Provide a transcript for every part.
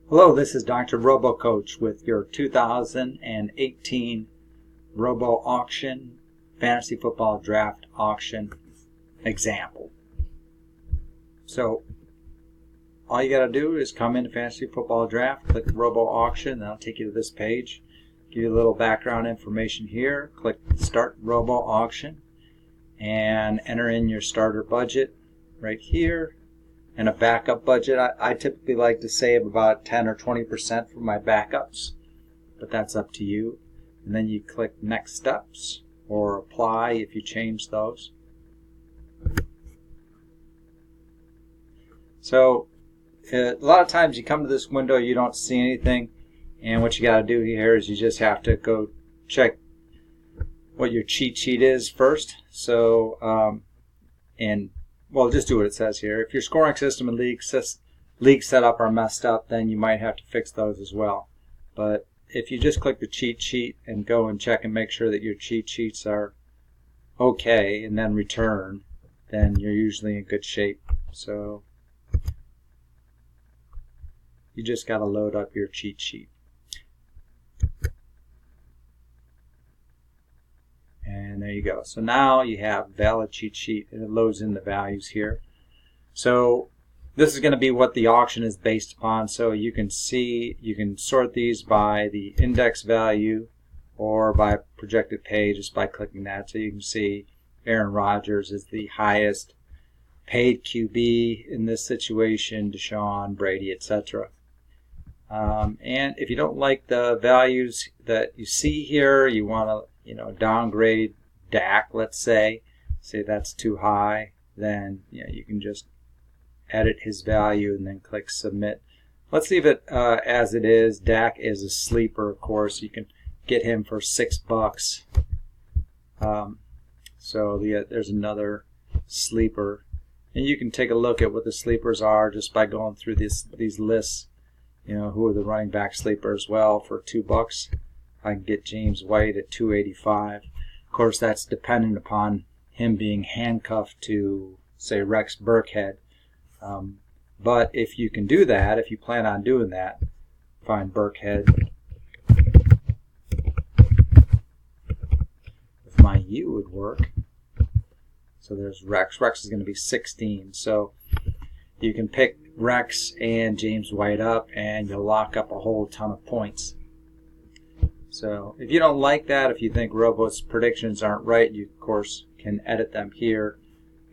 Hello, this is Dr. Robocoach with your 2018 Robo Auction Fantasy Football Draft Auction example. So, all you got to do is come into Fantasy Football Draft, click Robo Auction, that'll take you to this page. Give you a little background information here. Click Start Robo Auction and enter in your starter budget right here. And a backup budget, I typically like to save about 10 or 20% for my backups, but that's up to you. And then you click Next Steps or Apply if you change those. So a lot of times you come to this window, you don't see anything, and what you got to do here is you just have to go check what your cheat sheet is first. So well, just do what it says here. If your scoring system and league setup are messed up, then you might have to fix those as well. But if you just click the cheat sheet and go and check and make sure that your cheat sheets are okay and then return, then you're usually in good shape. So you just got to load up your cheat sheet. And there you go. So now you have valid cheat sheet, and it loads in the values here. So this is going to be what the auction is based upon. So you can see, you can sort these by the index value or by projected pay just by clicking that. So you can see Aaron Rodgers is the highest paid QB in this situation, Deshaun, Brady, etc. And if you don't like the values that you see here, you want to downgrade Dak, let's say that's too high, then you can just edit his value and then click submit. Let's leave it as it is. Dak is a sleeper, of course. You can get him for $6. So there's another sleeper, and you can take a look at what the sleepers are just by going through these lists. Who are the running back sleepers? Well, for $2. I can get James White at $285. Of course, that's dependent upon him being handcuffed to, say, Rex Burkhead. But if you can do that, if you plan on doing that, find Burkhead. If my U would work. So there's Rex. Rex is going to be 16. So you can pick Rex and James White up, and you'll lock up a whole ton of points. So if you don't like that, if you think Robo's predictions aren't right, you of course can edit them here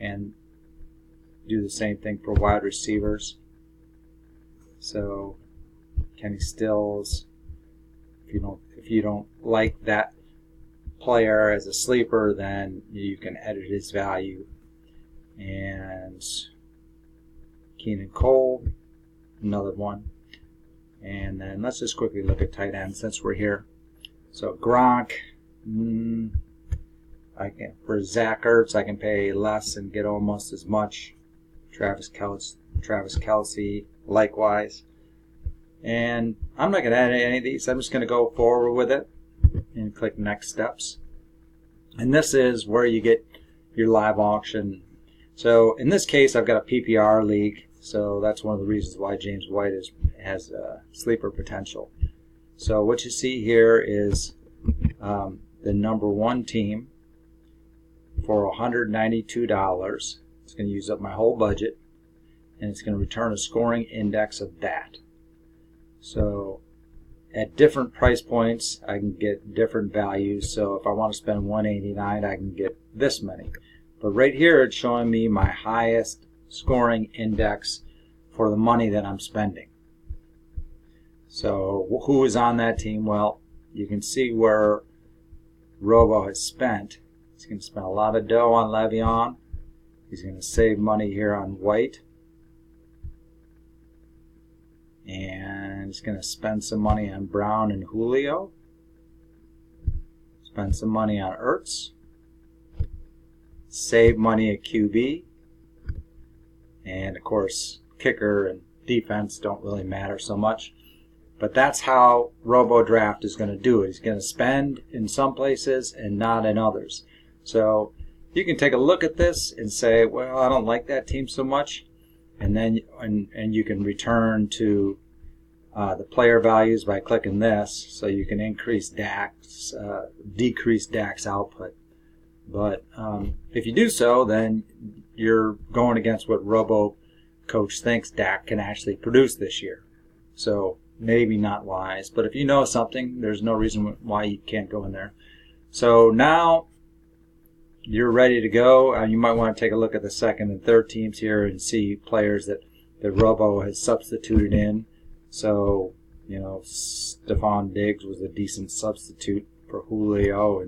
and do the same thing for wide receivers. So Kenny Stills, if you don't like that player as a sleeper, then you can edit his value. And Keenan Cole, another one. And then let's just quickly look at tight end since we're here. So Gronk, for Zach Ertz, I can pay less and get almost as much. Travis Kelce, likewise. And I'm not going to edit any of these. I'm just going to go forward with it and click Next Steps. And this is where you get your live auction. So in this case, I've got a PPR league. So that's one of the reasons why James White has sleeper potential. So what you see here is the number one team for $192. It's going to use up my whole budget, and it's going to return a scoring index of that. So at different price points, I can get different values. So if I want to spend $189, I can get this many. But right here, it's showing me my highest scoring index for the money that I'm spending. So who is on that team? Well, you can see where Robo has spent. He's going to spend a lot of dough on Le'Veon. He's going to save money here on White. And he's going to spend some money on Brown and Julio. Spend some money on Ertz. Save money at QB. And of course, kicker and defense don't really matter so much. But that's how Robo Draft is going to do it. He's going to spend in some places and not in others. So you can take a look at this and say, well, I don't like that team so much. And then and you can return to the player values by clicking this, so you can increase DAX, decrease DAX output. But if you do so, then you're going against what Robocoach thinks DAX can actually produce this year. So maybe not wise, but if you know something, there's no reason why you can't go in there. So now you're ready to go. You might want to take a look at the second and third teams here and see players that Robo has substituted in. So, Stephon Diggs was a decent substitute for Julio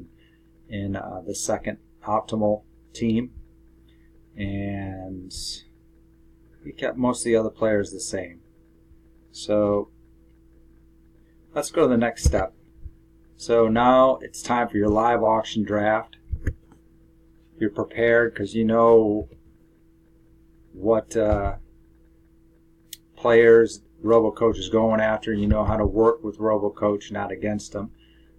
in the second optimal team. And he kept most of the other players the same. So let's go to the next step. So now it's time for your live auction draft. You're prepared because you know what players Robocoach is going after. You know how to work with Robocoach, not against them.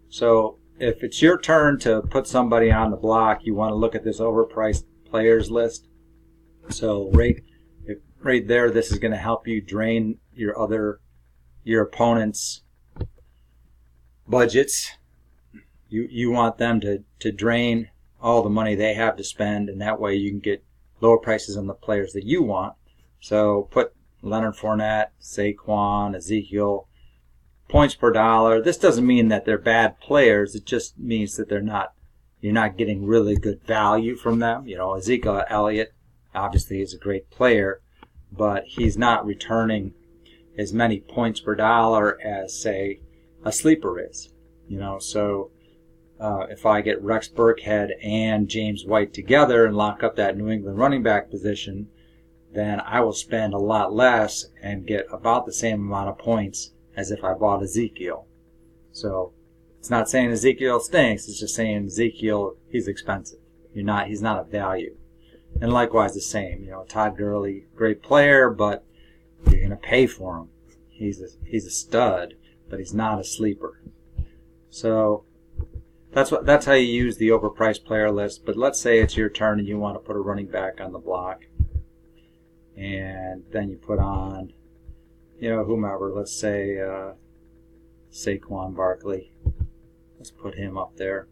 So if it's your turn to put somebody on the block, you want to look at this overpriced players list. So right there, this is going to help you drain your opponent's budgets. You want them to drain all the money they have to spend, and that way you can get lower prices on the players that you want. So put Leonard Fournette, Saquon, Ezekiel, points per dollar. This doesn't mean that they're bad players. It just means that you're not getting really good value from them. Ezekiel Elliott obviously is a great player, but he's not returning as many points per dollar as, say, a sleeper is. So if I get Rex Burkhead and James White together and lock up that New England running back position, then I will spend a lot less and get about the same amount of points as if I bought Ezekiel. So it's not saying Ezekiel stinks. It's just saying Ezekiel, he's expensive. He's not a value. And likewise the same. Todd Gurley, great player, but you're going to pay for him. He's a stud, but he's not a sleeper. So that's how you use the overpriced player list. But let's say it's your turn and you want to put a running back on the block. And then you put on, whomever. Let's say Saquon Barkley. Let's put him up there.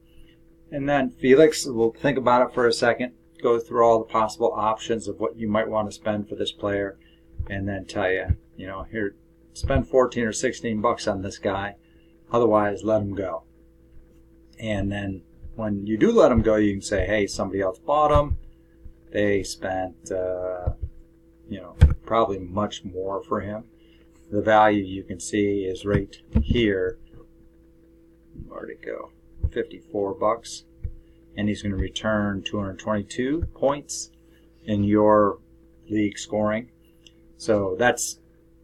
And then Felix, we'll think about it for a second. Go through all the possible options of what you might want to spend for this player. And then tell you, here, spend 14 or 16 bucks on this guy. Otherwise, let him go. And then when you do let him go, you can say, hey, somebody else bought him. They spent, probably much more for him. The value you can see is right here. Where'd it go? 54 bucks. And he's going to return 222 points in your league scoring. So that's,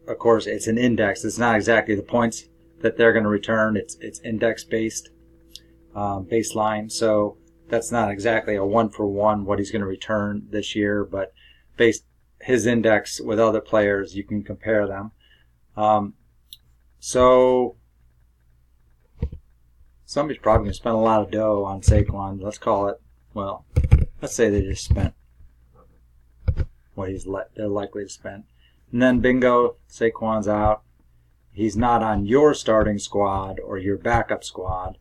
of course, it's an index. It's not exactly the points that they're going to return. It's index-based, baseline. So that's not exactly a one-for-one what he's going to return this year, but based his index with other players, you can compare them. So somebody's probably going to spend a lot of dough on Saquon. Let's say they just spent what they're likely to spend. And then bingo, Saquon's out. He's not on your starting squad or your backup squad.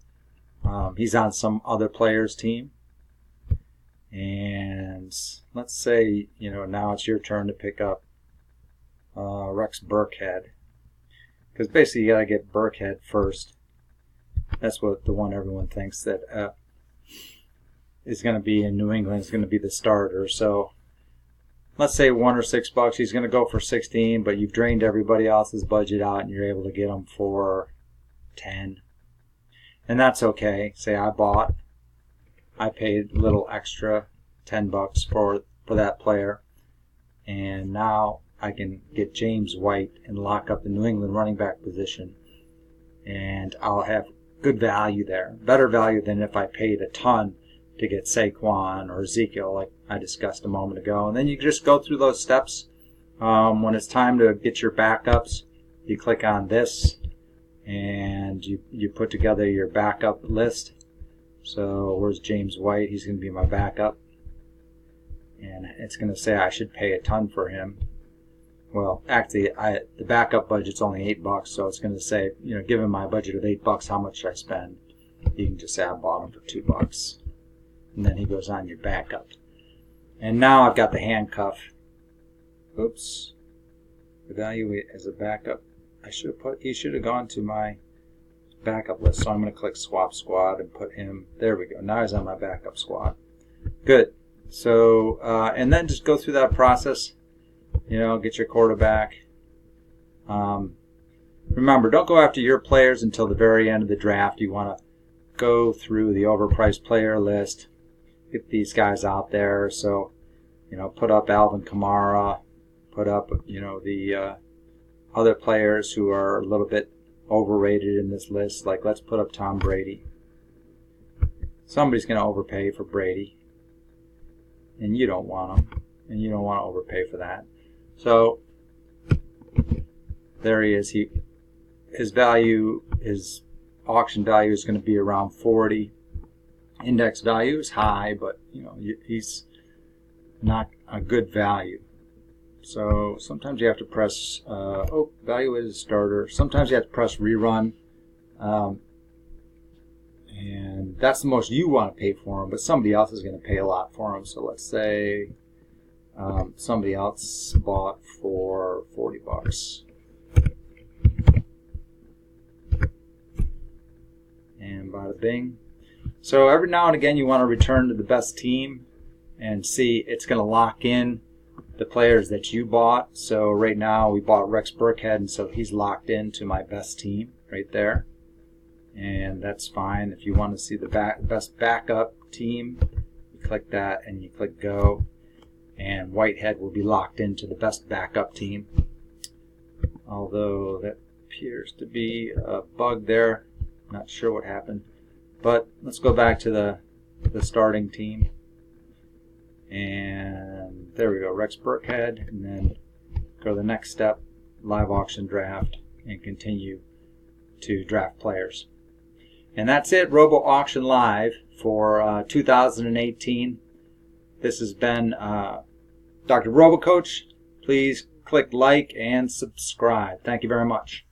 He's on some other player's team. And let's say, now it's your turn to pick up Rex Burkhead. Because basically you got to get Burkhead first. That's what the one everyone thinks that is going to be in New England is going to be the starter. So let's say $1 or $6. He's going to go for 16, but you've drained everybody else's budget out and you're able to get him for 10. And that's okay. Say I paid a little extra, $10 for that player. And now I can get James White and lock up the New England running back position. And I'll have good value there. Better value than if I paid a ton to get Saquon or Ezekiel like I discussed a moment ago. And then you just go through those steps. When it's time to get your backups, you click on this and you put together your backup list. So where's James White? He's going to be my backup. And it's going to say I should pay a ton for him. well, actually, the backup budget's only $8, so it's going to say, given my budget of $8, how much should I spend? You can just say I bought them for $2, and then he goes on your backup. And now I've got the handcuff. Oops, evaluate as a backup. He should have gone to my backup list, so I'm going to click swap squad and put him. There we go. Now he's on my backup squad. Good. So, and then just go through that process. Get your quarterback. Remember, don't go after your players until the very end of the draft. You want to go through the overpriced player list, get these guys out there. So, put up Alvin Kamara, put up, the other players who are a little bit overrated in this list. Like, let's put up Tom Brady. Somebody's going to overpay for Brady, and you don't want him, and you don't want to overpay for that. So there he is. His auction value is going to be around 40. Index value is high, but he's not a good value. So sometimes you have to press value as a starter. Sometimes you have to press rerun, and that's the most you want to pay for him. But somebody else is going to pay a lot for him. So let's say somebody else bought for $40. And bada bing. So every now and again you want to return to the best team and see it's going to lock in the players that you bought. So right now we bought Rex Burkhead, and so he's locked into my best team right there. And that's fine. If you want to see the best backup team, you click that and you click go. And Whitehead will be locked into the best backup team. Although that appears to be a bug there. Not sure what happened. But let's go back to the starting team. And there we go, Rex Burkhead. And then go to the next step, live auction draft, and continue to draft players. And that's it, Robo Auction Live for 2018. This has been Dr. Robocoach. Please click like and subscribe. Thank you very much.